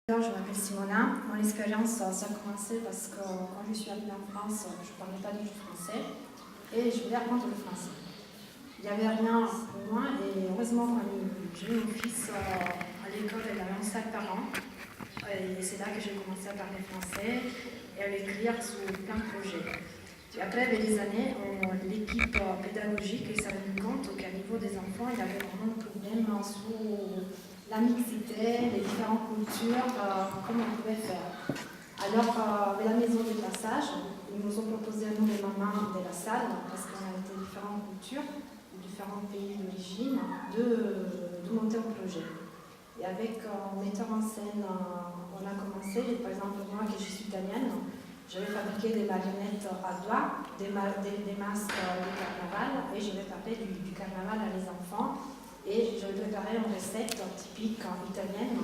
Je m'appelle Simona. Mon expérience, ça a commencé parce que quand je suis arrivée en France, je ne parlais pas du tout français et je voulais apprendre le français. Il n'y avait rien pour moi et heureusement quand j'ai eu mon fils à l'école, il avait un sac par an et c'est là que j'ai commencé à parler français et à l'écrire sous plein de projets. Et après, avec les années, l'équipe pédagogique s'est rendue compte qu'à niveau des enfants, il y avait vraiment un problème sur la mixité, les différentes cultures, comment on pouvait faire. Alors, avec la maison du passage, ils nous ont proposé à nous, les mamans de la salle, parce qu'on a été différentes cultures, différents pays d'origine, de monter un projet. Et avec un metteur en scène, on a commencé, par exemple, moi qui je suis italienne, je vais fabriquer des marionnettes à doigts, des masques de carnaval, et je vais parler du carnaval à les enfants. Et je vais préparer une recette typique italienne,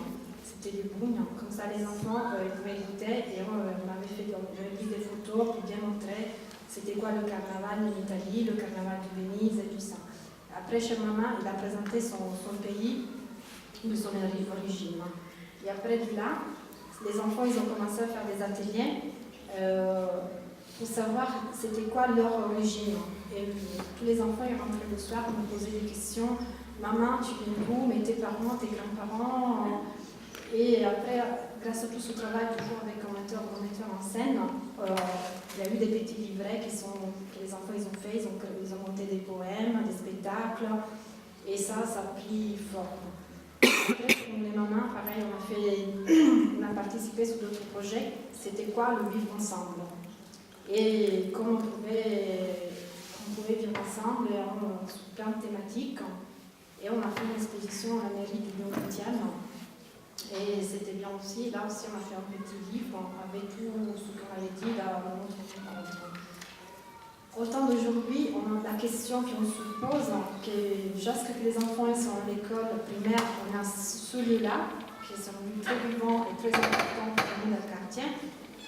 c'était des brugnes, comme ça les enfants ils pouvaient goûter et j'avais pris des photos pour bien montrer c'était quoi le carnaval en Italie, le carnaval de Venise et tout ça. Après chez maman, il a présenté son pays de son origine. Et après de là, les enfants ils ont commencé à faire des ateliers pour savoir c'était quoi leur origine. Et tous les enfants ils rentraient le soir pour me poser des questions. Maman, tu viens d'où, mais tes parents, tes grands-parents. Et après, grâce à tout ce travail, toujours avec un metteur en scène, il y a eu des petits livrets que les enfants ils ont fait, ils ont monté des poèmes, des spectacles, et ça a pris forme. Après, pour les mamans, pareil, on a participé sur d'autres projets. C'était quoi le vivre ensemble? Et comment on pouvait vivre ensemble sur plein de thématiques. Et on a fait une exposition à la mairie du Lyon-Chrétienne. Et c'était bien aussi. Là aussi, on a fait un petit livre avec tout ce qu'on avait dit dans notre rencontre. Au temps d'aujourd'hui, la question qu'on se pose, que jusqu'à que les enfants sont à l'école primaire, on a celui-là, qui est un lieu très vivant et très important pour nous dans le quartier.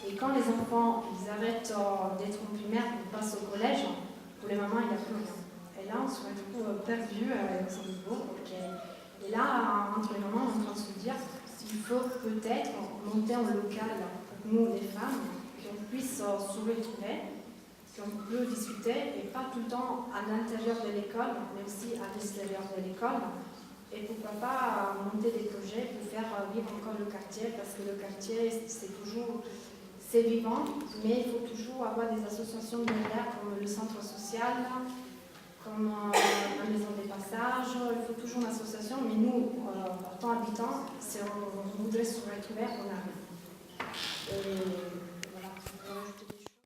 Et quand les enfants ils arrêtent d'être en primaire, ils passent au collège, pour les mamans, il n'y a plus rien. Et là, on se retrouve perdu au Luxembourg. Et là, entre les mamans, on est en train de se dire qu'il faut peut-être monter un local pour nous, les femmes, qu'on puisse se retrouver, qu'on peut discuter, et pas tout le temps à l'intérieur de l'école, mais aussi à l'extérieur de l'école. Et pourquoi pas monter des projets pour faire vivre encore le quartier, parce que le quartier, c'est vivant, mais il faut toujours avoir des associations derrière, comme le centre social, comme la maison des passages, il faut toujours une association, mais nous, en tant habitants, si on voudrait se retrouver, on arrive.